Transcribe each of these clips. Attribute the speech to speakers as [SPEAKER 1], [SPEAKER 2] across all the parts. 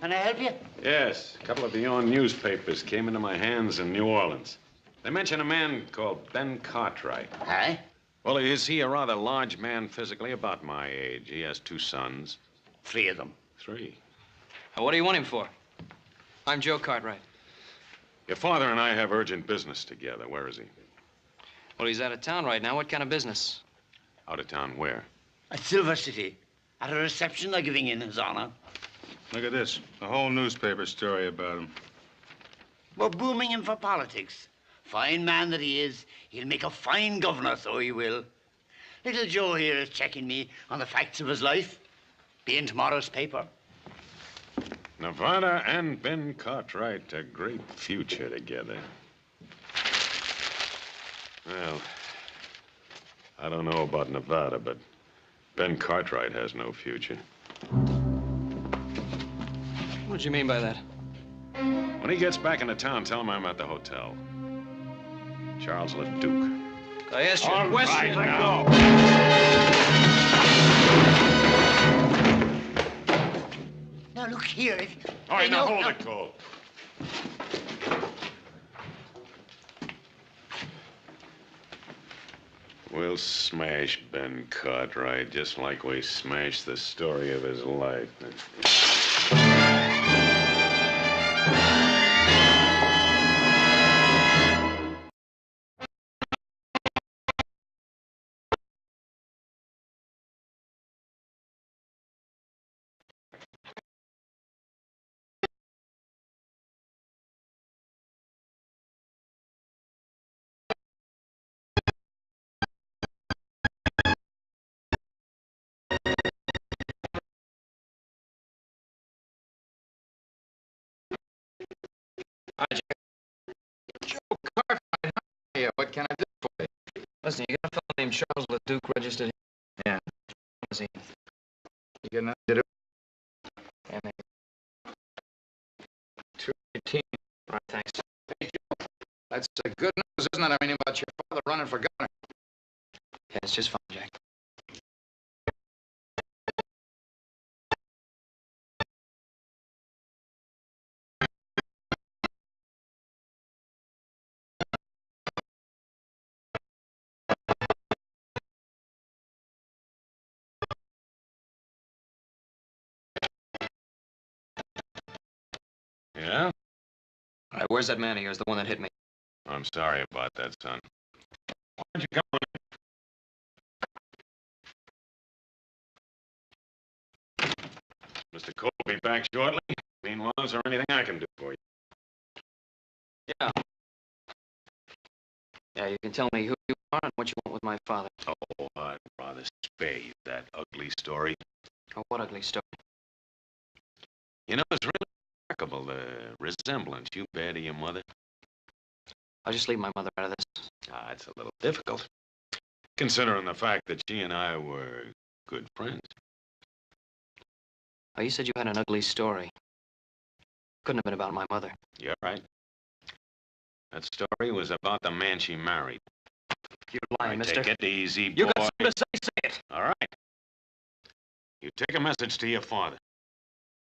[SPEAKER 1] Can I help you?
[SPEAKER 2] Yes. A couple of your newspapers came into my hands in New Orleans. They mention a man called Ben Cartwright.
[SPEAKER 1] Aye?
[SPEAKER 2] Well, is he a rather large man physically, about my age? He has 2 sons.
[SPEAKER 1] 3 of them.
[SPEAKER 2] 3.
[SPEAKER 3] What do you want him for? I'm Joe Cartwright.
[SPEAKER 2] Your father and I have urgent business together. Where is he?
[SPEAKER 3] Well, he's out of town right now. What kind of business?
[SPEAKER 2] Out of town where?
[SPEAKER 1] At Silver City. At a reception they're giving in his honor.
[SPEAKER 4] Look at this. A whole newspaper story about him.
[SPEAKER 1] We're booming him for politics. Fine man that he is. He'll make a fine governor, so he will. Little Joe here is checking me on the facts of his life. Be in tomorrow's paper.
[SPEAKER 2] Nevada and Ben Cartwright, a great future together. Well, I don't know about Nevada, but Ben Cartwright has no future.
[SPEAKER 3] What do you mean by that?
[SPEAKER 2] When he gets back into town, tell him I'm at the hotel. Charles LeDuc.
[SPEAKER 3] I asked you a question.
[SPEAKER 2] Right, now.
[SPEAKER 1] Now, look here.
[SPEAKER 2] All right, now hold it, Cole. We'll smash Ben Cartwright just like we smashed the story of his life.
[SPEAKER 5] Hi, Joe Cartwright, how are you? What can I do for you?
[SPEAKER 3] Listen, you got a fellow named Charles LeDuc registered here.
[SPEAKER 5] Yeah.
[SPEAKER 3] Was he?
[SPEAKER 5] You get nothing to do?
[SPEAKER 3] Yeah, maybe.
[SPEAKER 5] 218.
[SPEAKER 3] Right, thanks.
[SPEAKER 5] Hey, Joe, that's good news, isn't it? I mean, about your father running for governor.
[SPEAKER 3] Yeah, it's just fine, Jack.
[SPEAKER 2] Yeah?
[SPEAKER 3] All right, where's that man of yours, the one that hit me?
[SPEAKER 2] I'm sorry about that, son. Why don't you come on in? Mr. Cole will be back shortly. Meanwhile, is there anything I can do for you?
[SPEAKER 3] Yeah. Yeah, you can tell me who you are and what you want with my father.
[SPEAKER 2] Oh, I'd rather spare you that ugly story.
[SPEAKER 3] Oh, what ugly story?
[SPEAKER 2] You know, it's really remarkable, the resemblance you bear to your mother.
[SPEAKER 3] I'll just leave my mother out of this.
[SPEAKER 2] Ah, it's a little difficult, considering the fact that she and I were good friends.
[SPEAKER 3] Oh, you said you had an ugly story. Couldn't have been about my mother.
[SPEAKER 2] You're right. That story was about the man she married.
[SPEAKER 3] You're lying, mister.
[SPEAKER 2] Take it easy, boy.
[SPEAKER 3] You got something to say it.
[SPEAKER 2] All right. You take a message to your father.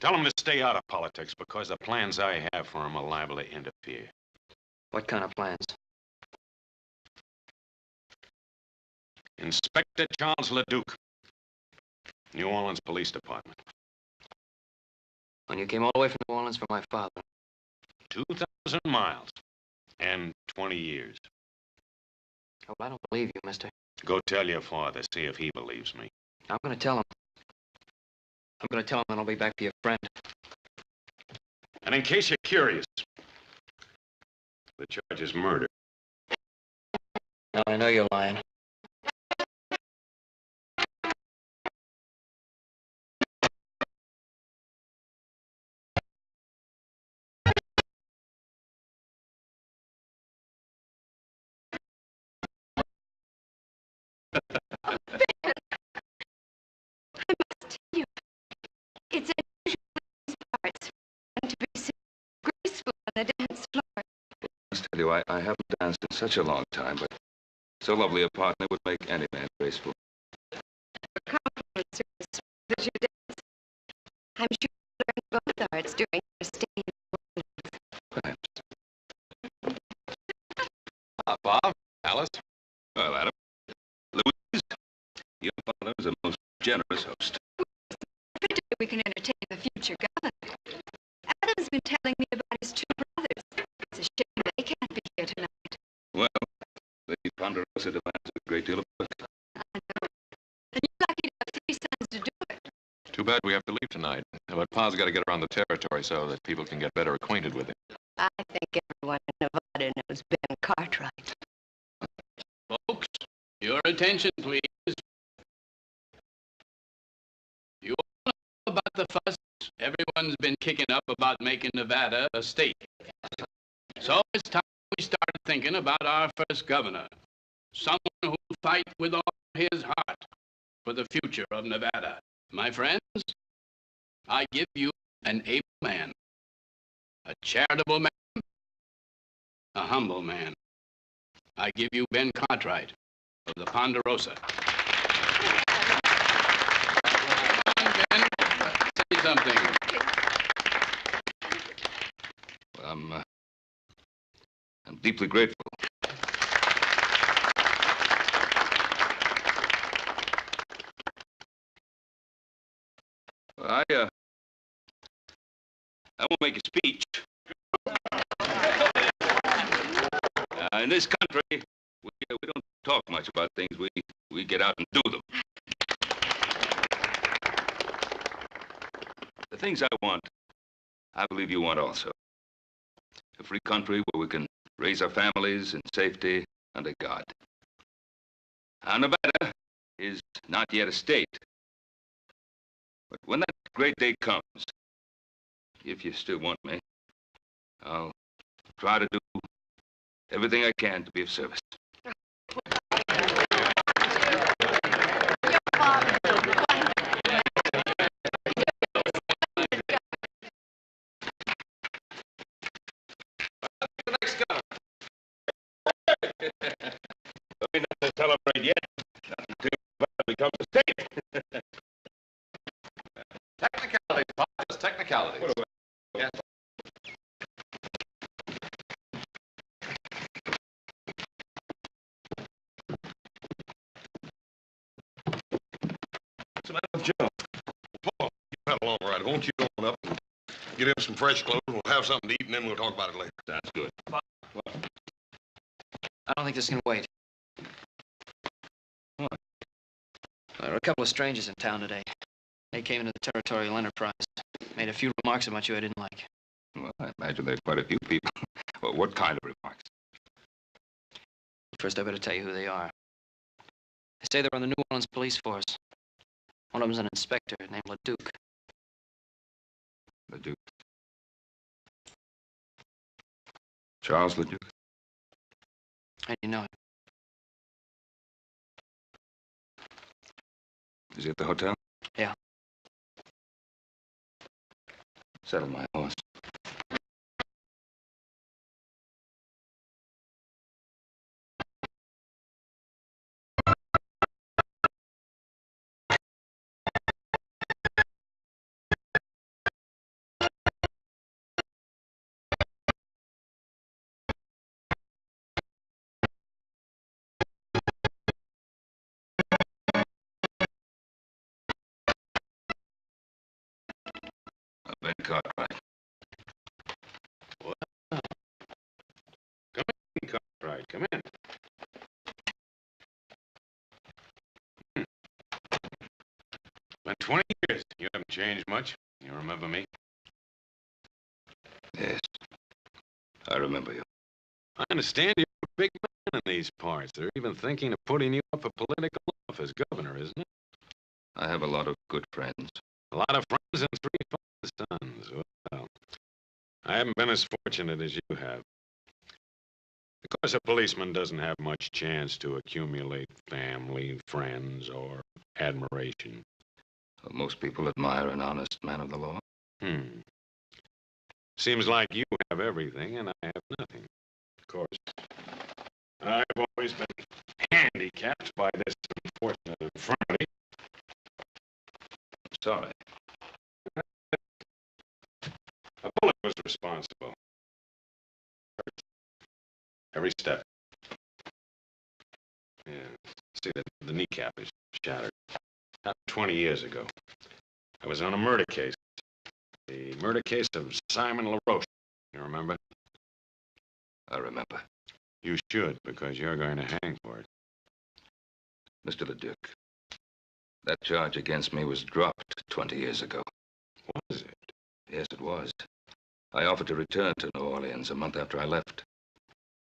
[SPEAKER 2] Tell him to stay out of politics because the plans I have for him are liable to interfere.
[SPEAKER 3] What kind of plans?
[SPEAKER 2] Inspector Charles LeDuc, New Orleans Police Department.
[SPEAKER 3] When you came all the way from New Orleans for my father.
[SPEAKER 2] 2,000 miles and 20 years.
[SPEAKER 3] Oh, well, I don't believe you, mister.
[SPEAKER 2] Go tell your father, see if he believes me.
[SPEAKER 3] I'm going to tell him. I'm going to tell him that I'll be back to your friend.
[SPEAKER 2] And in case you're curious, the charge is murder.
[SPEAKER 3] Now, I know you're lying.
[SPEAKER 6] It's unusual in these parts, and to be so graceful on the dance floor.
[SPEAKER 7] I must tell you, I haven't danced in such a long time, but so lovely a partner would make any man graceful.
[SPEAKER 6] Compliments are as sweet as your dance. I'm sure you'll learn both starts during your stay in
[SPEAKER 7] Perhaps.
[SPEAKER 2] Bob, Alice.
[SPEAKER 7] Well, Adam. Louise, your father is a most generous host.
[SPEAKER 6] every day we can entertain the future governor. Adam's been telling me about his two brothers. It's a shame they can't be here tonight.
[SPEAKER 7] Well, the Ponderosa demands a great deal of work.
[SPEAKER 6] I know. And you're lucky to have three sons to do it.
[SPEAKER 8] Too bad we have to leave tonight. But Pa's got to get around the territory so that people can get better acquainted with him.
[SPEAKER 6] I think everyone in Nevada knows Ben Cartwright.
[SPEAKER 9] Folks, your attention, please. You all know about the fuss everyone's been kicking up about making Nevada a state. So it's time we started thinking about our first governor. Someone who'll fight with all his heart for the future of Nevada. My friends, I give you an able man, a charitable man, a humble man. I give you Ben Cartwright of the Ponderosa. Come on, Ben, say something.
[SPEAKER 7] Well, I'm deeply grateful. Well, I won't make a speech. In this country, we don't talk much about things. We get out and do them. The things I want, I believe you want also. A free country where we can raise our families in safety under God. Now, Nevada is not yet a state. But when that great day comes, if you still want me, I'll try to do everything I can to be of service.
[SPEAKER 2] The next governor. Ain't nothing to celebrate yet. Not until it becomes a state.
[SPEAKER 8] Technicalities, Bob, just technicalities.
[SPEAKER 2] Yeah.
[SPEAKER 10] What's the matter with Joe? Paul, you've had a long ride. Won't you go on up and get him some fresh clothes? We'll have something to eat, and then we'll talk about it later.
[SPEAKER 7] Sounds good.
[SPEAKER 3] I don't think this can wait.
[SPEAKER 7] What?
[SPEAKER 3] There are a couple of strangers in town today. They came into the territorial enterprise. Made a few remarks about you I didn't like.
[SPEAKER 7] Well, I imagine there are quite a few people. Well, what kind of remarks?
[SPEAKER 3] First, I better tell you who they are. They say they're on the New Orleans police force. One of them's an inspector named LeDuc.
[SPEAKER 7] LeDuc. Charles LeDuc?
[SPEAKER 3] How do you know him?
[SPEAKER 7] Is he at the hotel?
[SPEAKER 3] Yeah.
[SPEAKER 7] Settle my horse. Ben Cartwright.
[SPEAKER 2] Well, come in, Cartwright. Come in. Been 20 years. You haven't changed much. You remember me?
[SPEAKER 7] Yes. I remember you.
[SPEAKER 2] I understand you're a big man in these parts. They're even thinking of putting you up for political office, governor, isn't it?
[SPEAKER 7] I have a lot of good friends.
[SPEAKER 2] A lot of friends and 3 fine sons. Well, I haven't been as fortunate as you have. Of course, a policeman doesn't have much chance to accumulate family, friends, or admiration.
[SPEAKER 7] Well, most people admire an honest man of the law.
[SPEAKER 2] Seems like you have everything and I have nothing. Of course, I've always been handicapped by this unfortunate infirmity.
[SPEAKER 7] Sorry.
[SPEAKER 2] Yeah. See, the kneecap is shattered. Happened 20 years ago. I was on a murder case. The murder case of Simon LaRoche. You remember?
[SPEAKER 7] I remember.
[SPEAKER 2] You should, because you're going to hang for it.
[SPEAKER 7] Mr. Leduc, that charge against me was dropped 20 years ago.
[SPEAKER 2] Was it?
[SPEAKER 7] Yes, it was. I offered to return to New Orleans a month after I left.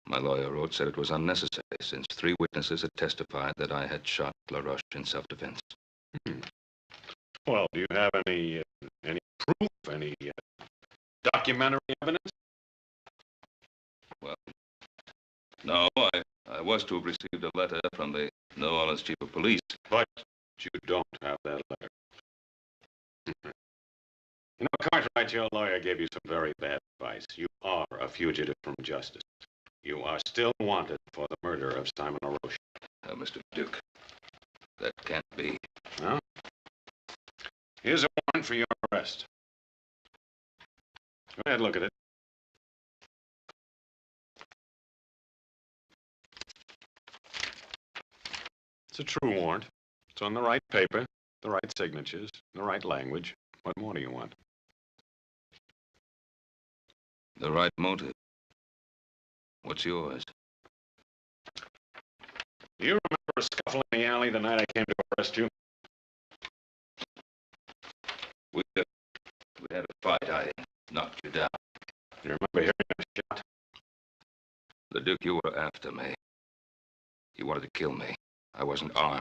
[SPEAKER 7] My lawyer wrote, said it was unnecessary, since 3 witnesses had testified that I had shot LaRoche in self-defense.
[SPEAKER 2] Well, do you have any proof, any documentary evidence?
[SPEAKER 7] Well, no, I was to have received a letter from the New Orleans chief of police.
[SPEAKER 2] But you don't have that letter. You know, Cartwright, your lawyer gave you some very bad advice. You are a fugitive from justice. You are still wanted for the murder of Simon LaRoche.
[SPEAKER 7] Mr. Duke, that can't be.
[SPEAKER 2] No? Here's a warrant for your arrest. Go ahead, look at it. It's a true warrant. It's on the right paper, the right signatures, the right language. What more do you want?
[SPEAKER 7] The right motive. What's yours?
[SPEAKER 2] Do you remember a scuffle in the alley the night I came to arrest you?
[SPEAKER 7] We had a fight. I knocked you down.
[SPEAKER 2] You remember hearing a shot?
[SPEAKER 7] The Duke, you were after me. You wanted to kill me. I wasn't armed.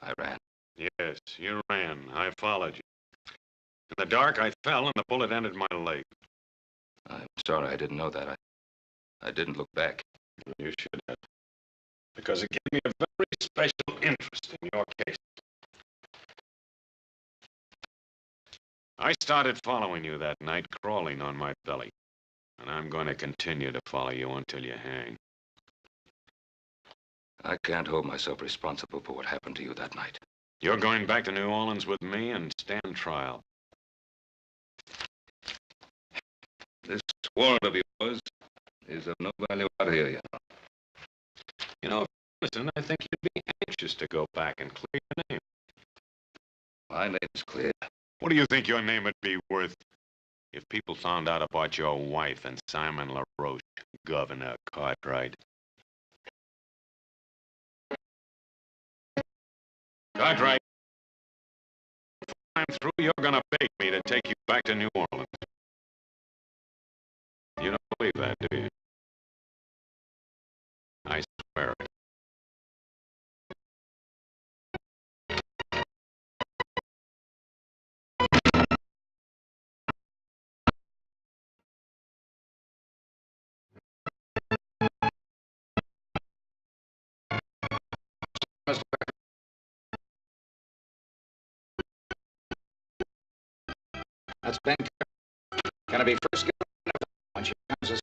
[SPEAKER 7] I ran.
[SPEAKER 2] Yes, you ran. I followed you. In the dark, I fell and the bullet entered my leg.
[SPEAKER 7] I'm sorry I didn't know that. I didn't look back.
[SPEAKER 2] You should have. Because it gave me a very special interest in your case. I started following you that night, crawling on my belly. And I'm going to continue to follow you until you hang.
[SPEAKER 7] I can't hold myself responsible for what happened to you that night.
[SPEAKER 2] You're going back to New Orleans with me and stand trial.
[SPEAKER 7] This warrant of yours is of no value out here, you know.
[SPEAKER 2] You know, listen, I think you'd be anxious to go back and clear your name.
[SPEAKER 7] My name's clear.
[SPEAKER 2] What do you think your name would be worth if people found out about your wife and Simon LaRoche, Governor Cartwright? Cartwright, before I'm through, you're gonna beg me to take you back to New Orleans. You don't believe that, do you? I swear it.
[SPEAKER 5] That's Ben. Gonna be first given when she comes to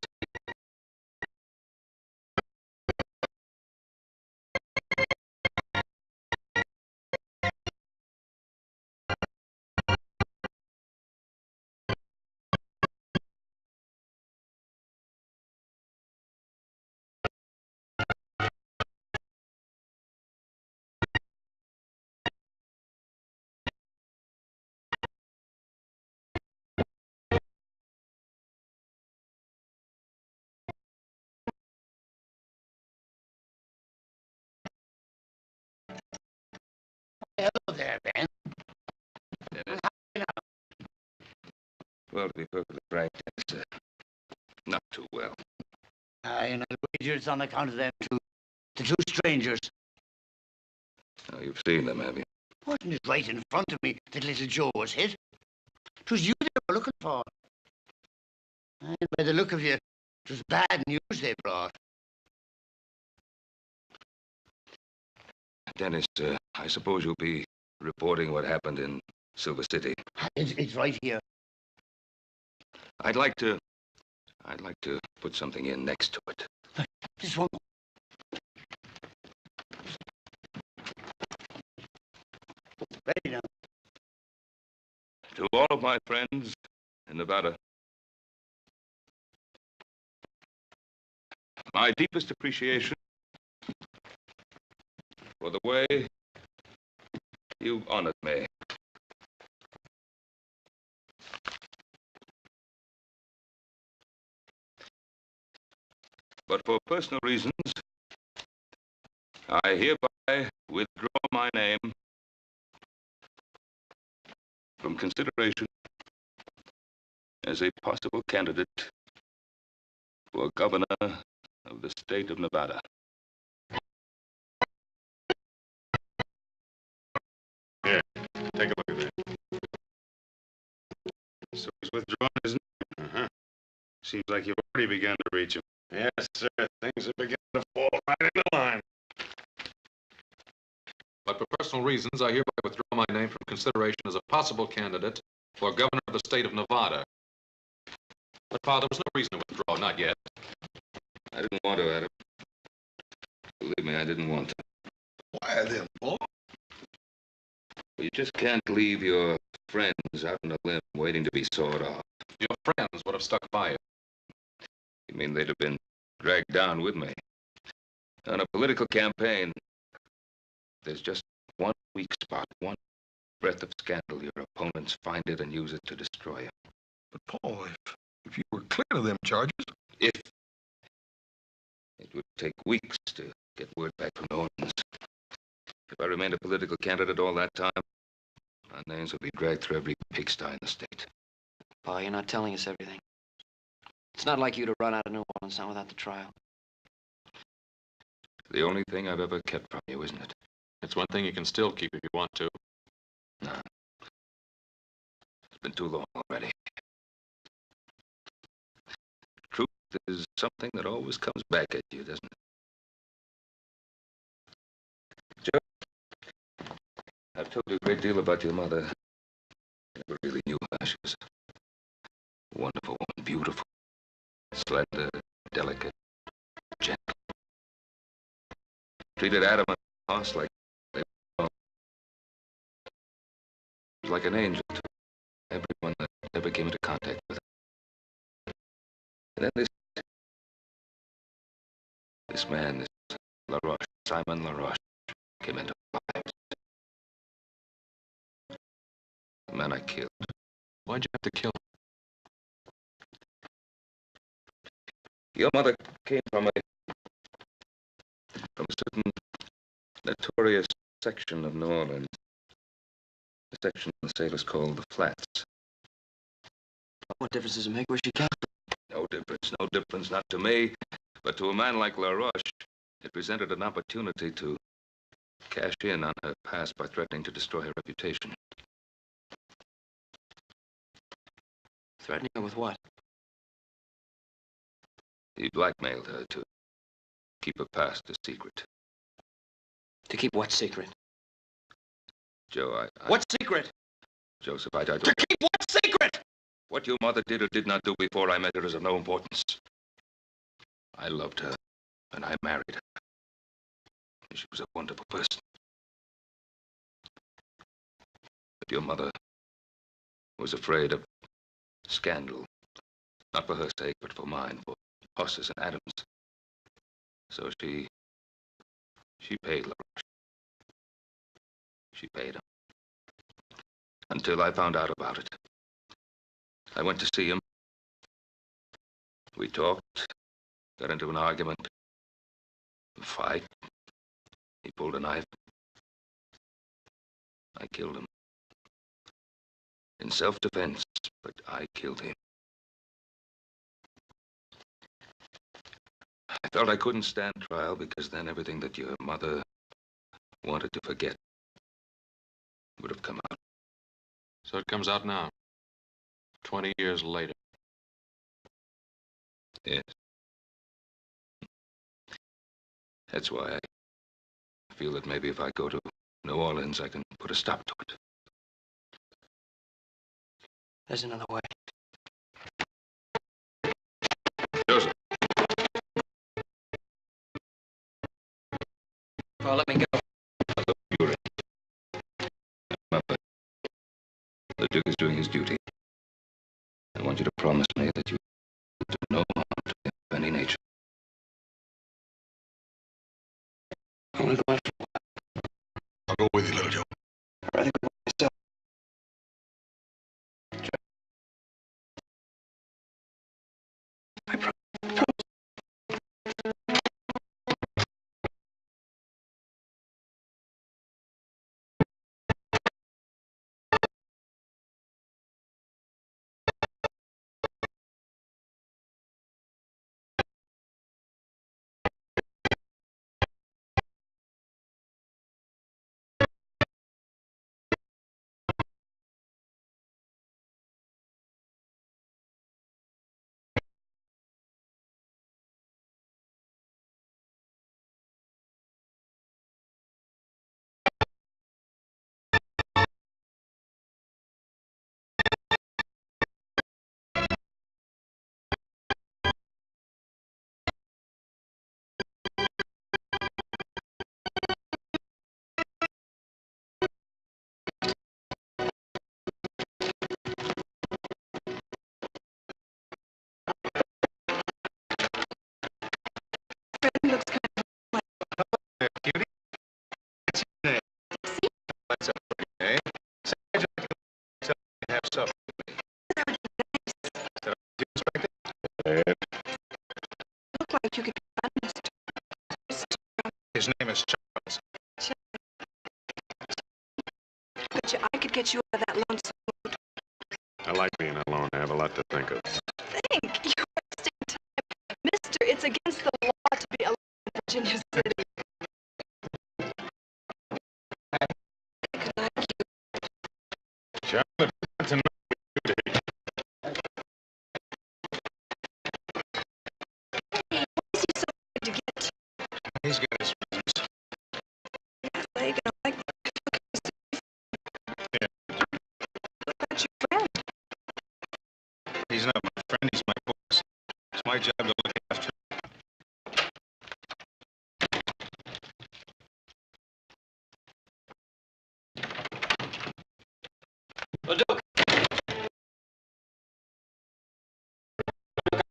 [SPEAKER 1] Hello there, Ben.
[SPEAKER 7] Dennis. Well, to be perfectly frank, Dennis, not too well.
[SPEAKER 1] And I'll wager it's on account of them two, the 2 strangers.
[SPEAKER 7] Oh, you've seen them, have you?
[SPEAKER 1] Wasn't it right in front of me that little Joe was hit? 'Twas you they were looking for. And by the look of you, it was bad news they brought.
[SPEAKER 7] Dennis, I suppose you'll be reporting what happened in Silver City.
[SPEAKER 1] It's right here.
[SPEAKER 7] I'd like to put something in next to it.
[SPEAKER 1] Just one. Ready now.
[SPEAKER 7] To all of my friends in Nevada, my deepest appreciation for the way you honored me. But for personal reasons, I hereby withdraw my name from consideration as a possible candidate for governor of the state of Nevada.
[SPEAKER 2] Here, take a look at that.
[SPEAKER 4] So he's withdrawn, isn't he?
[SPEAKER 2] Uh-huh.
[SPEAKER 4] Seems like you've already begun to reach him.
[SPEAKER 2] Yes, sir. Things have begun to fall right into line.
[SPEAKER 8] But for personal reasons, I hereby withdraw my name from consideration as a possible candidate for governor of the state of Nevada. But, Father, there was no reason to withdraw, not yet.
[SPEAKER 7] I didn't want to, Adam. Believe me, I didn't want to.
[SPEAKER 10] Why then, Paul?
[SPEAKER 7] You just can't leave your friends out on a limb waiting to be sawed off.
[SPEAKER 8] Your friends would have stuck by you.
[SPEAKER 7] You mean they'd have been dragged down with me? On a political campaign, there's just one weak spot, one breath of scandal. Your opponents find it and use it to destroy you.
[SPEAKER 10] But, Paul, if you were clear of them charges...
[SPEAKER 7] If it would take weeks to get word back from New Orleans. If I remained a political candidate all that time, our names would be dragged through every pigsty in the state.
[SPEAKER 3] Pa, you're not telling us everything. It's not like you to run out of New Orleans now without the trial.
[SPEAKER 7] The only thing I've ever kept from you, isn't it?
[SPEAKER 8] It's one thing you can still keep if you want to.
[SPEAKER 7] No. It's been too long already. Truth is something that always comes back at you, doesn't it? Joe, I've told you a great deal about your mother. I never really knew her. She was a wonderful woman, beautiful, slender, delicate, gentle. Treated Adam and Hoss like they were like an angel to everyone that ever came into contact with her. And then this man, this LaRoche, Simon LaRoche, came into our lives. The man I killed.
[SPEAKER 8] Why'd you have to kill him?
[SPEAKER 7] Your mother came from a certain notorious section of New Orleans. A section the sailors call the Flats.
[SPEAKER 3] What difference does it make where she came from?
[SPEAKER 7] No difference, not to me, but to a man like LaRoche. It presented an opportunity to cash in on her past by threatening to destroy her reputation.
[SPEAKER 3] Threatening her with what?
[SPEAKER 7] He blackmailed her to keep her past a secret.
[SPEAKER 3] To keep what secret?
[SPEAKER 7] Joe,
[SPEAKER 3] What secret?
[SPEAKER 7] Joseph, I don't...
[SPEAKER 3] To keep what secret?
[SPEAKER 7] What your mother did or did not do before I met her is of no importance. I loved her, and I married her. She was a wonderful person. But your mother was afraid of scandal. Not for her sake, but for mine, for Hoss's and Adams. So she paid LaRoche. She paid him. Until I found out about it. I went to see him. We talked, got into an argument, a fight. He pulled a knife. I killed him. In self-defense, but I killed him. I felt I couldn't stand trial because then everything that your mother wanted to forget would have come out.
[SPEAKER 8] So it comes out now, 20 years later.
[SPEAKER 7] Yes. That's why I feel that maybe if I go to New Orleans, I can put a stop to it.
[SPEAKER 3] There's another way.
[SPEAKER 7] Joseph.
[SPEAKER 3] Well, let me go.
[SPEAKER 7] Remember, the Duke is doing his duty. I want you to promise me that you will do no harm to him of any nature.
[SPEAKER 3] I'm gonna go out for a while.
[SPEAKER 6] get you out of that lonesome mood.
[SPEAKER 2] I like being alone. I have a lot to think of.
[SPEAKER 6] Think, you're wasting time. Mister, it's against the law to be alone in Virginia City. I could like you.
[SPEAKER 2] Charlotte, that's enough.
[SPEAKER 6] Hey, why is he so hard to get to?
[SPEAKER 4] He's got his reasons.
[SPEAKER 6] His leg and I like what about your friend?
[SPEAKER 4] He's not my friend, he's my boss. It's my job to look after him.
[SPEAKER 3] Well, Duke.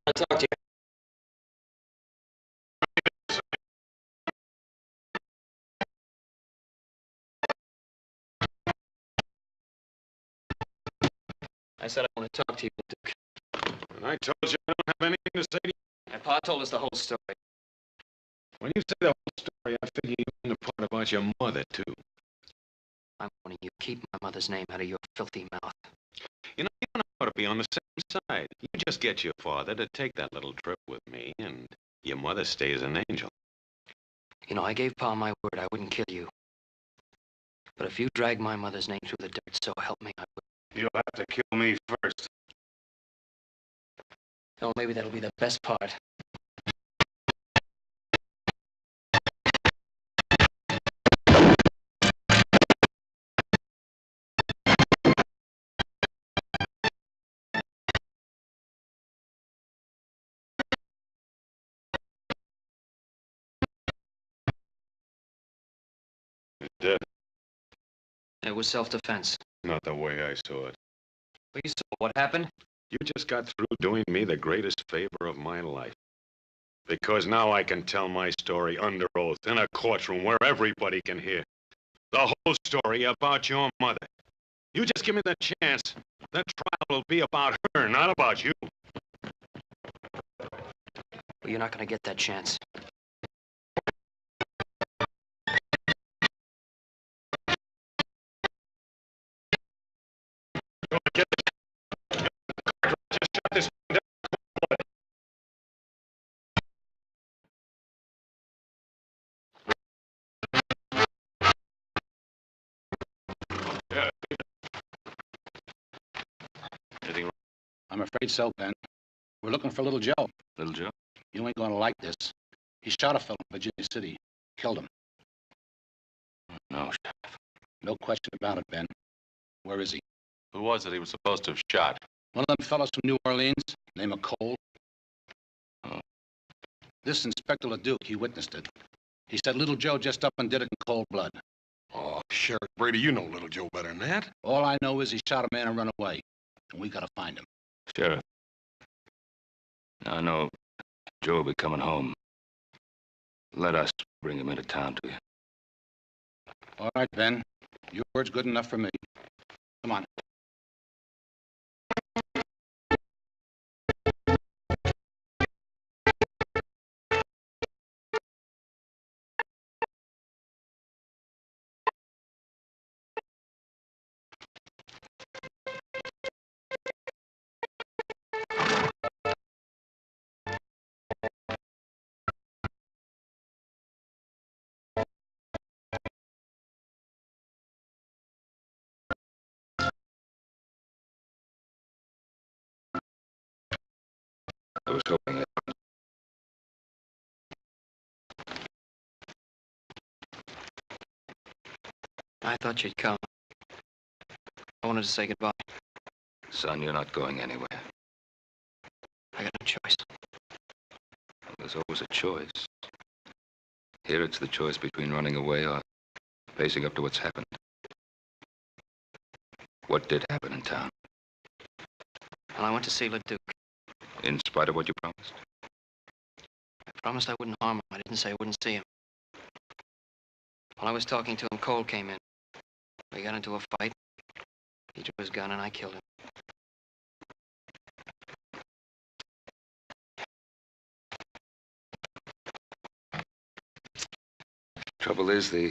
[SPEAKER 3] I'll talk to you. I said I want to talk to you, Duke.
[SPEAKER 2] And I told you I don't have anything to say to you.
[SPEAKER 3] My pa told us the whole story.
[SPEAKER 2] When you say the whole story, I figure you mean the part about your mother, too.
[SPEAKER 3] I'm warning you, keep my mother's name out of your filthy mouth.
[SPEAKER 2] You know, you and I ought to be on the same side. You just get your father to take that little trip with me, and your mother stays an angel.
[SPEAKER 3] You know, I gave Pa my word I wouldn't kill you. But if you drag my mother's name through the dirt, so help me, I will.
[SPEAKER 4] You'll have to kill me first.
[SPEAKER 3] Oh, maybe that'll be the best part.
[SPEAKER 2] You did.
[SPEAKER 3] It was self-defense.
[SPEAKER 2] Not the way I saw it.
[SPEAKER 3] But you saw what happened?
[SPEAKER 2] You just got through doing me the greatest favor of my life. Because now I can tell my story under oath, in a courtroom where everybody can hear. The whole story about your mother. You just give me the chance. The trial will be about her, not about you.
[SPEAKER 3] Well, you're not going to get that chance.
[SPEAKER 2] Just shut this down. Yeah. Anything wrong?
[SPEAKER 9] I'm afraid so, Ben. We're looking for Little Joe.
[SPEAKER 7] Little Joe?
[SPEAKER 9] You ain't gonna like this. He shot a fellow in Virginia City. Killed him.
[SPEAKER 7] No, Sheriff.
[SPEAKER 9] No question about it, Ben. Where is he?
[SPEAKER 8] Who was it he was supposed to have shot?
[SPEAKER 9] One of them fellows from New Orleans, named Cole.
[SPEAKER 7] Oh.
[SPEAKER 9] This Inspector LeDuc, he witnessed it. He said Little Joe just up and did it in cold blood.
[SPEAKER 10] Oh, Sheriff Brady, you know Little Joe better than that.
[SPEAKER 9] All I know is he shot a man and run away. And we gotta find him.
[SPEAKER 7] Sheriff. I know Joe will be coming home. Let us bring him into town to you.
[SPEAKER 9] All right, Ben. Your word's good enough for me. Come on.
[SPEAKER 7] I was hoping that.
[SPEAKER 3] I thought you'd come. I wanted to say goodbye.
[SPEAKER 7] Son, you're not going anywhere.
[SPEAKER 3] I got no choice.
[SPEAKER 7] There's always a choice. Here it's the choice between running away or facing up to what's happened. What did happen in town?
[SPEAKER 3] Well, I went to see LeDuc.
[SPEAKER 7] In spite of what you promised?
[SPEAKER 3] I promised I wouldn't harm him. I didn't say I wouldn't see him. While I was talking to him, Cole came in. We got into a fight. He drew his gun and I killed him.
[SPEAKER 7] Trouble is, the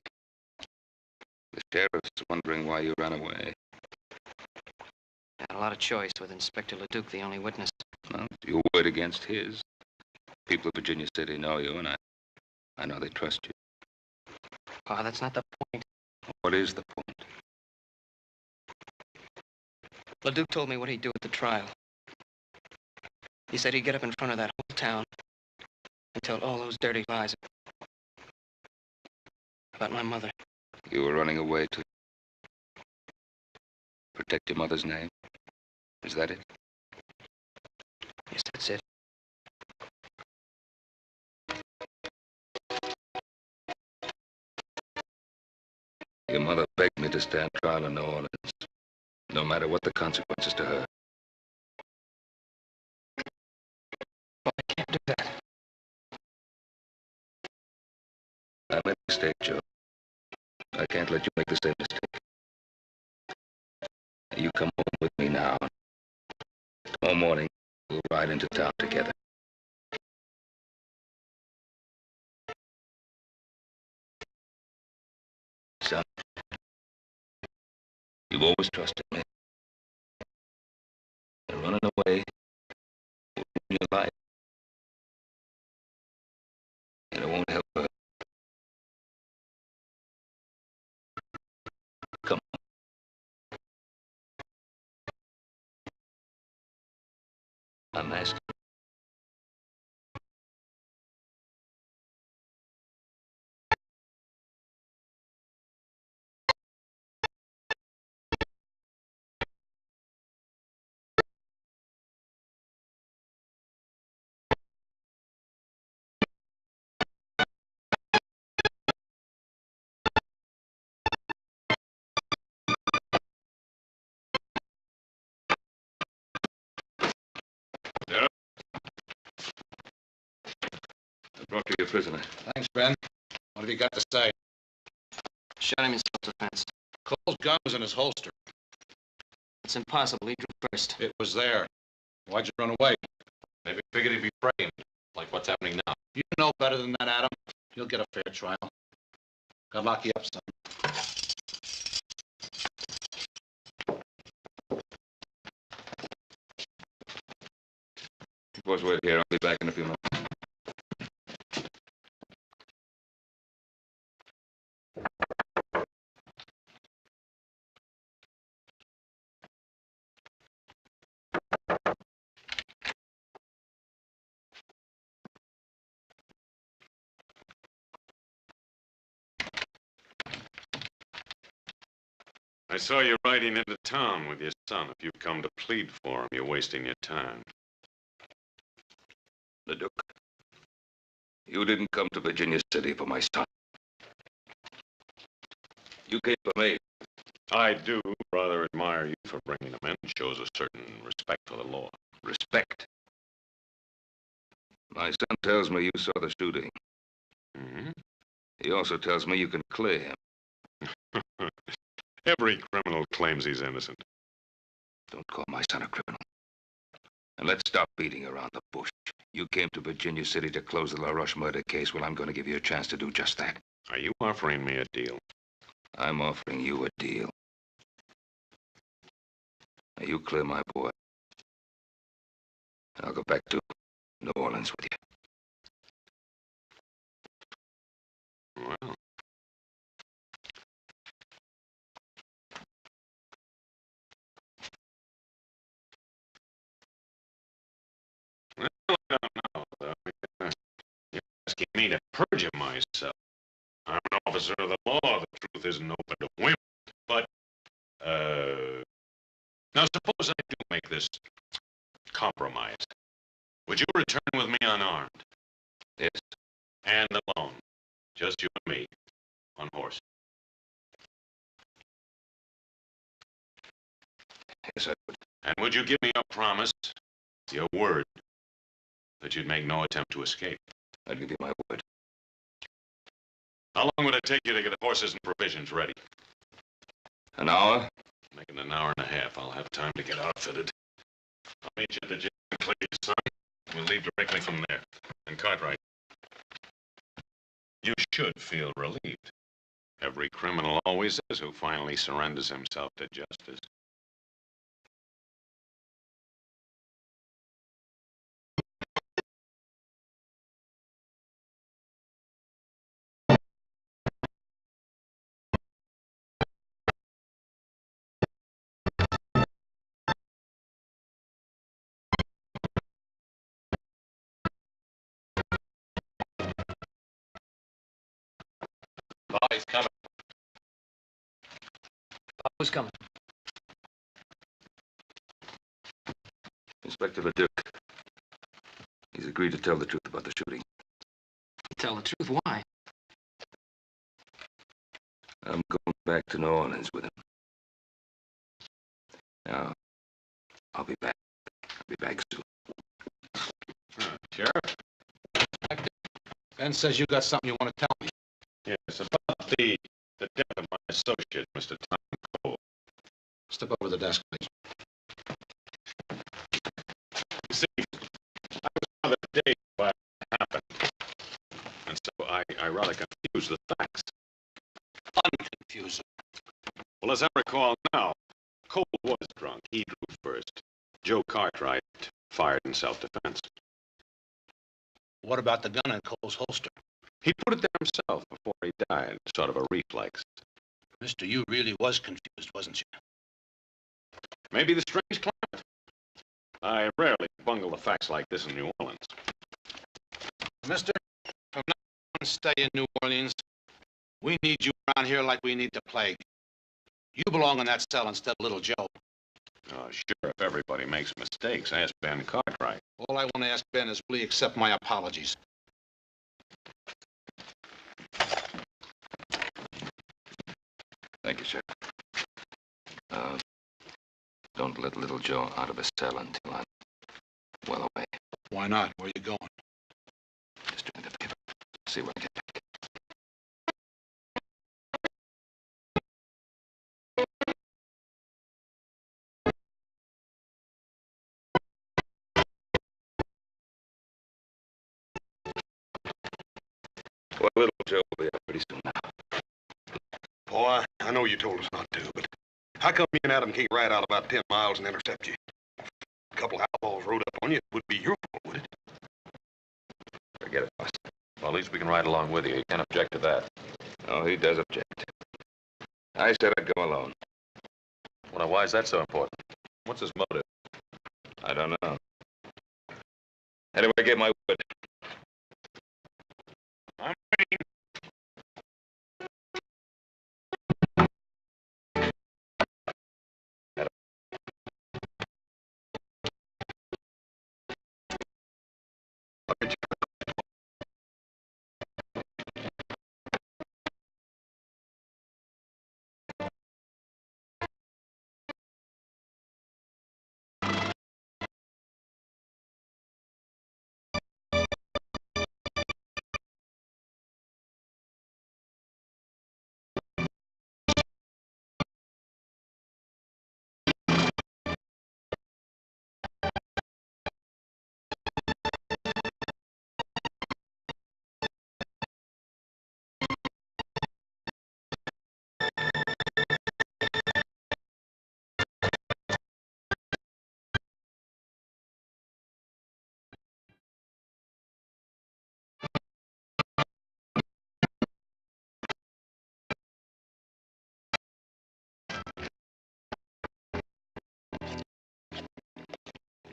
[SPEAKER 7] sheriff's wondering why you ran away.
[SPEAKER 3] Not a lot of choice with Inspector Leduc the only witness.
[SPEAKER 7] Well, your word against his. People of Virginia City know you, and I know they trust you.
[SPEAKER 3] Pa, that's not the point.
[SPEAKER 7] What is the point?
[SPEAKER 3] Leduc told me what he'd do at the trial. He said he'd get up in front of that whole town and tell all those dirty lies about my mother.
[SPEAKER 7] You were running away to protect your mother's name? Is that it?
[SPEAKER 3] Yes, that's it.
[SPEAKER 7] Your mother begged me to stand trial in New Orleans, no matter what the consequences to her.
[SPEAKER 3] Well, I can't do that.
[SPEAKER 7] I made a mistake, Joe. I can't let you make the same mistake. You come home with me now. Tomorrow morning, we'll ride into town together. Son, you've always trusted me. And running away will ruin your life. And it won't help her. Come on. I'm asking. I brought you your prisoner.
[SPEAKER 8] Thanks, Ben. What have you got to say?
[SPEAKER 3] Shot him in self-defense.
[SPEAKER 8] Cole's gun was in his holster.
[SPEAKER 3] It's impossible. He drew first.
[SPEAKER 8] It was there. Why'd you run away? Maybe figured he'd be framed, like what's happening now. You know better than that, Adam. You'll get a fair trial. God lock you up, son.
[SPEAKER 7] You boys wait here. I'll be back in a few minutes.
[SPEAKER 2] I saw you riding into town with your son. If you've come to plead for him, you're wasting your time.
[SPEAKER 7] Leduc, you didn't come to Virginia City for my son. You came for me.
[SPEAKER 2] I do rather admire you for bringing him in. It shows a certain respect for the law.
[SPEAKER 7] Respect. My son tells me you saw the shooting.
[SPEAKER 2] Mm-hmm.
[SPEAKER 7] He also tells me you can clear him.
[SPEAKER 2] Every criminal claims he's innocent.
[SPEAKER 7] Don't call my son a criminal. And let's stop beating around the bush. You came to Virginia City to close the LaRoche murder case. Well, I'm going to give you a chance to do just that.
[SPEAKER 2] Are you offering me a deal?
[SPEAKER 7] I'm offering you a deal. Now, you clear my boy. I'll go back to New Orleans with you.
[SPEAKER 2] Well. Well, I don't know, though. You're asking me to perjure myself. I'm an officer of the law. The truth isn't open to women. But, now suppose I do make this compromise. Would you return with me unarmed?
[SPEAKER 7] Yes.
[SPEAKER 2] And alone? Just you and me, on horse.
[SPEAKER 7] Yes, I would.
[SPEAKER 2] And would you give me your promise, your word, that you'd make no attempt to escape?
[SPEAKER 7] I'd give you my word.
[SPEAKER 2] How long would it take you to get horses and provisions ready?
[SPEAKER 7] An hour?
[SPEAKER 2] Make it an hour and a half. I'll have time to get outfitted. I'll meet you at the jail and clear your son. We'll leave directly from there. And Cartwright, you should feel relieved. Every criminal always is who finally surrenders himself to justice.
[SPEAKER 8] Oh, he's coming.
[SPEAKER 3] Who's coming?
[SPEAKER 7] Inspector Leduc. He's agreed to tell the truth about the shooting.
[SPEAKER 3] Tell the truth, why?
[SPEAKER 7] I'm going back to New Orleans with him. Now, I'll be back. I'll be back soon.
[SPEAKER 5] Sheriff? Ben says you got something you want to tell me.
[SPEAKER 2] Yes, about the death of my associate, Mr. Tom Cole.
[SPEAKER 5] Step over the desk, please.
[SPEAKER 2] You see, I was rather dazed by what happened. And so I rather confused the facts.
[SPEAKER 5] Unconfusing.
[SPEAKER 2] Well, as I recall now, Cole was drunk. He drew first. Joe Cartwright fired in self-defense.
[SPEAKER 5] What about the gun in Cole's holster?
[SPEAKER 2] He put it there himself before he died, sort of a reflex.
[SPEAKER 5] Mister, you really was confused, wasn't you?
[SPEAKER 2] Maybe the strange climate. I rarely bungle the facts like this in New Orleans.
[SPEAKER 5] Mister, from now on, stay in New Orleans. We need you around here like we need the plague. You belong in that cell instead of little Joe.
[SPEAKER 2] Oh, sure, if everybody makes mistakes, ask Ben Cartwright.
[SPEAKER 5] All I want to ask Ben is, will he accept my apologies?
[SPEAKER 7] Thank you, Sheriff. Don't let little Joe out of his cell until I'm well away.
[SPEAKER 5] Why not? Where you going?
[SPEAKER 7] Just do me the favor. See when I get back. Well, little Joe will be up pretty soon now.
[SPEAKER 10] Boy, I know you told us not to, but how come me and Adam can't ride out about 10 miles and intercept you? If a couple of outlaws rode up on you, it would be your fault, would it?
[SPEAKER 7] Forget it, boss.
[SPEAKER 8] Well, at least we can ride along with you. You can't object to that.
[SPEAKER 7] Oh, he does object. I said I'd go alone.
[SPEAKER 8] Well, now, why is that so important? What's his motive?
[SPEAKER 7] I don't know. Anyway, get my wood.
[SPEAKER 2] I'm waiting.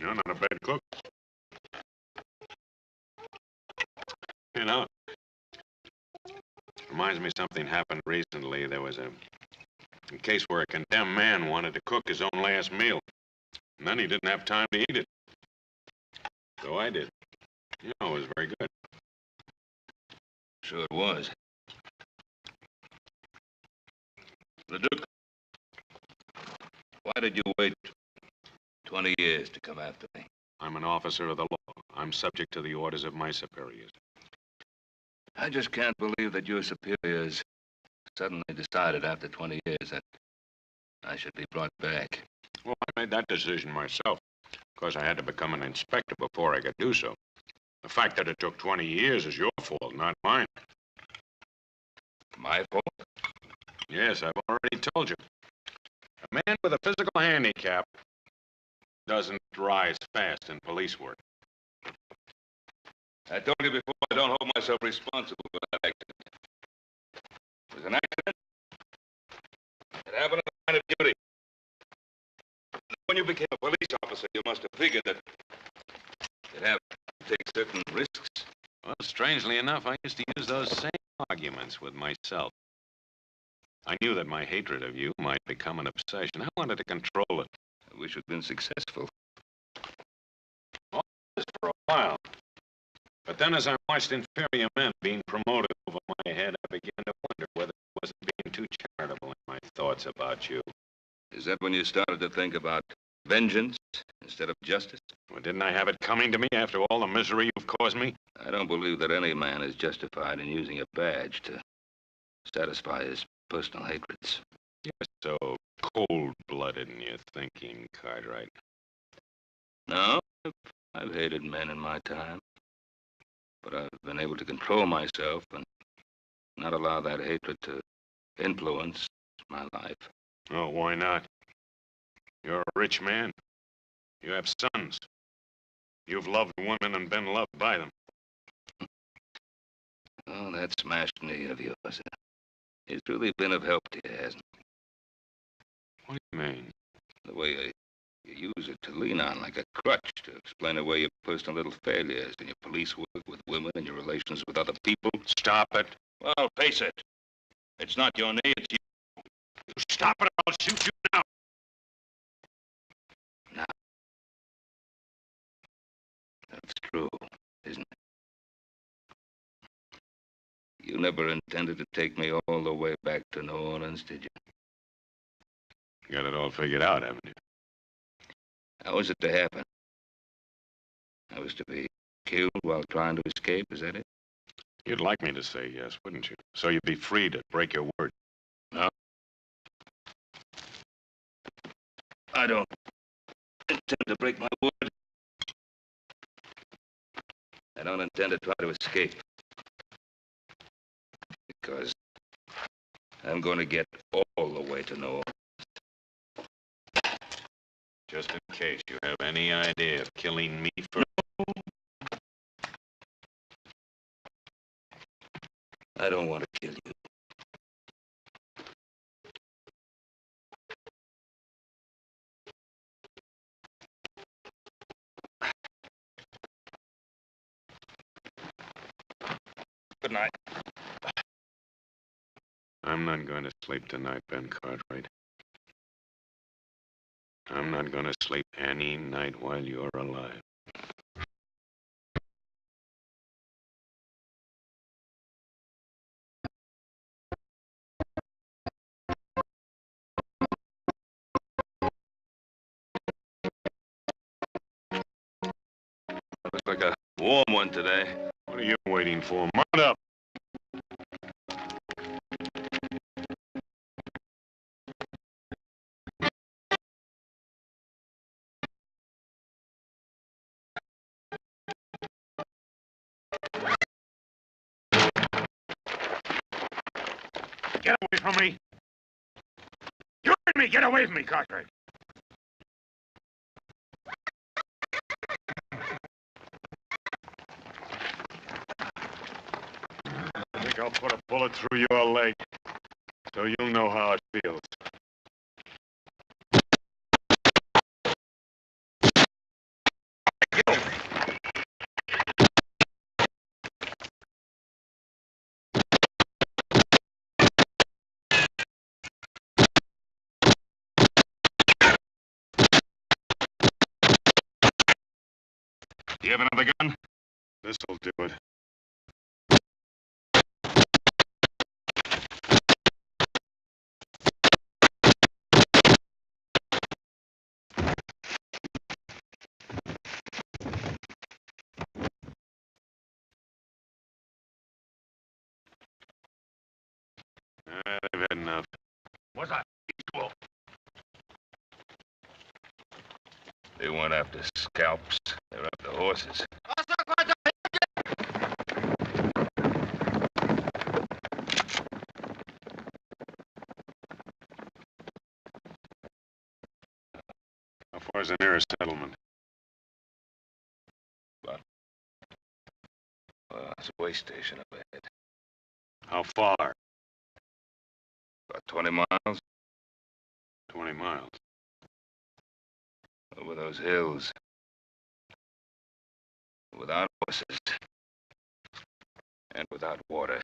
[SPEAKER 2] You're not a bad cook. You know, reminds me something happened recently. There was a case where a condemned man wanted to cook his own last meal. And then he didn't have time to eat it. So I did. You know, it was very good.
[SPEAKER 7] Sure it was. Leduc, why did you wait 20 years to come after me?
[SPEAKER 2] I'm an officer of the law. I'm subject to the orders of my superiors.
[SPEAKER 7] I just can't believe that your superiors suddenly decided after 20 years that I should be brought back.
[SPEAKER 2] Well, I made that decision myself. Of course, I had to become an inspector before I could do so. The fact that it took 20 years is your fault, not mine.
[SPEAKER 7] My fault?
[SPEAKER 2] Yes, I've already told you. A man with a physical handicap doesn't rise fast in police work.
[SPEAKER 7] I told you before, I don't hold myself responsible for that accident. It was an accident. It happened in the line of duty. When you became a police officer, you must have figured that you'd have to take certain risks.
[SPEAKER 2] Well, strangely enough, I used to use those same arguments with myself. I knew that my hatred of you might become an obsession. I wanted to control it.
[SPEAKER 7] I wish we'd been successful.
[SPEAKER 2] All this for a while. But then as I watched inferior men being promoted over my head, I began to wonder whether I wasn't being too charitable in my thoughts about you.
[SPEAKER 7] Is that when you started to think about vengeance instead of justice?
[SPEAKER 2] Well, didn't I have it coming to me after all the misery you've caused me?
[SPEAKER 7] I don't believe that any man is justified in using a badge to satisfy his personal hatreds.
[SPEAKER 2] You're so cold-blooded in your thinking, Cartwright.
[SPEAKER 7] No, I've hated men in my time. But I've been able to control myself and not allow that hatred to influence my life.
[SPEAKER 2] Oh, why not? You're a rich man. You have sons. You've loved women and been loved by them.
[SPEAKER 7] Oh, that smashed knee of yours. It's really been of help to you, hasn't it?
[SPEAKER 2] What do you mean?
[SPEAKER 7] The way you use it to lean on like a crutch to explain away your personal little failures in your police work with women and your relations with other people.
[SPEAKER 2] Stop it.
[SPEAKER 7] Well, face it. It's not your knee, it's you.
[SPEAKER 2] You stop it or I'll shoot you now.
[SPEAKER 7] Now. That's true, isn't it? You never intended to take me all the way back to New Orleans, did you?
[SPEAKER 2] You got it all figured out, haven't you?
[SPEAKER 7] How was it to happen? I was to be killed while trying to escape, is that it?
[SPEAKER 2] You'd like me to say yes, wouldn't you? So you'd be free to break your word.
[SPEAKER 7] No. I don't intend to break my word. I don't intend to try to escape. Because I'm going to get all the way to New Orleans.
[SPEAKER 2] Just in case you have any idea of killing me first.
[SPEAKER 7] I don't want to kill you. Good night.
[SPEAKER 2] I'm not going to sleep tonight, Ben Cartwright. I'm not going to sleep any night while you're alive.
[SPEAKER 7] Looks like a warm one today.
[SPEAKER 2] What are you waiting for? Mount up! Get away from me! You heard me! Get away from me, Cartwright! I think I'll put a bullet through your leg, so you'll know how it feels.
[SPEAKER 7] Do you have another gun?
[SPEAKER 2] This'll do it. They've had enough.
[SPEAKER 7] What's that? They weren't after scalps. They were after horses.
[SPEAKER 2] How far is the nearest settlement?
[SPEAKER 7] It's a way station up ahead.
[SPEAKER 2] How far?
[SPEAKER 7] About 20 miles
[SPEAKER 2] 20 miles.
[SPEAKER 7] over those hills. Without horses. And without water.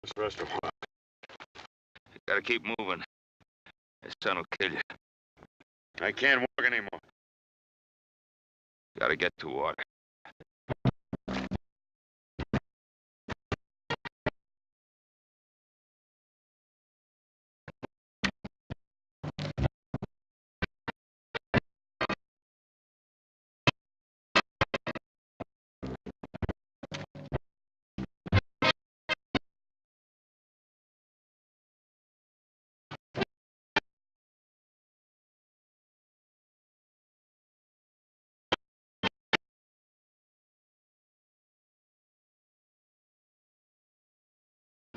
[SPEAKER 2] This rest of what?
[SPEAKER 7] You gotta keep moving. This sun will kill you.
[SPEAKER 2] I can't walk anymore.
[SPEAKER 7] Gotta get to water.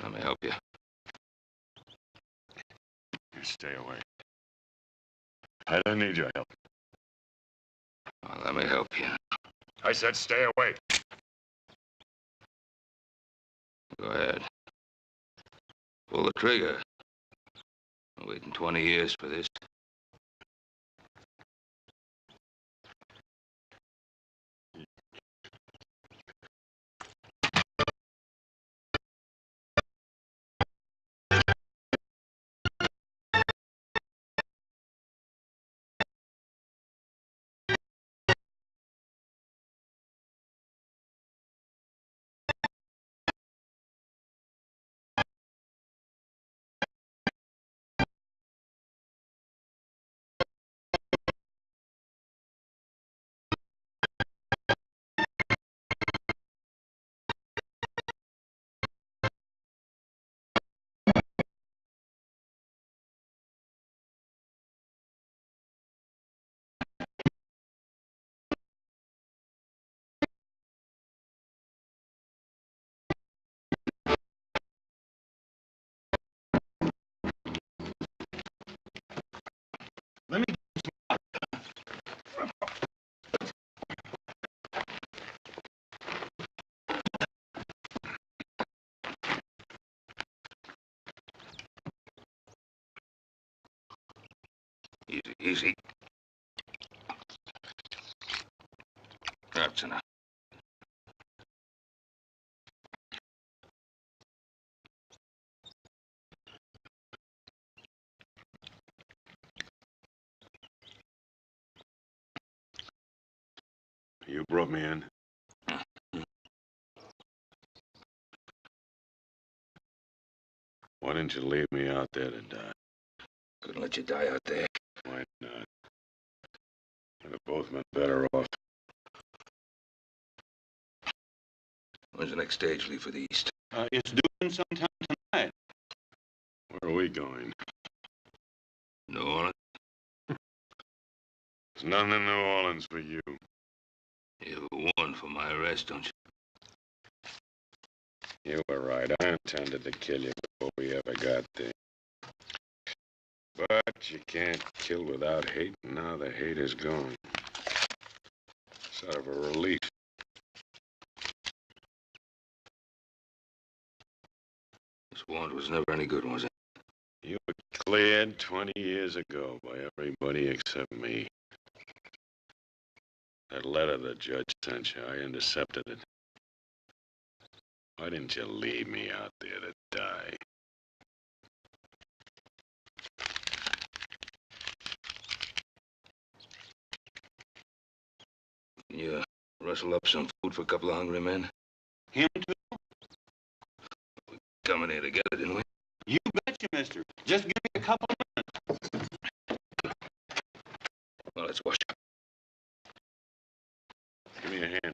[SPEAKER 7] Let me help you.
[SPEAKER 2] You stay away. I don't need your help.
[SPEAKER 7] Well, let me help you.
[SPEAKER 2] I said stay away.
[SPEAKER 7] Go ahead. Pull the trigger. I'm waiting 20 years for this.
[SPEAKER 10] Let me.
[SPEAKER 7] Easy, easy. That's enough.
[SPEAKER 2] You brought me in. Why didn't you leave me out there to die?
[SPEAKER 7] Couldn't let you die out there.
[SPEAKER 2] Why not? We'd have both been better off.
[SPEAKER 7] When's the next stage leave for the East?
[SPEAKER 10] It's due sometime tonight.
[SPEAKER 2] Where are we going?
[SPEAKER 7] New Orleans?
[SPEAKER 2] There's nothing in New Orleans for you.
[SPEAKER 7] You were warned for my arrest, don't you?
[SPEAKER 2] You were right. I intended to kill you before we ever got there. But you can't kill without hate, and now the hate is gone. Sort of a relief.
[SPEAKER 7] This warrant was never any good, was it?
[SPEAKER 2] You were cleared 20 years ago by everybody except me. That letter the judge sent you, I intercepted it. Why didn't you leave me out there to die?
[SPEAKER 7] Can you rustle up some food for a couple of hungry men?
[SPEAKER 10] Him too?
[SPEAKER 7] We come in here together, didn't we?
[SPEAKER 10] You betcha, mister. Just give me a couple of minutes.
[SPEAKER 7] Well, let's wash up.
[SPEAKER 2] Give me a hand.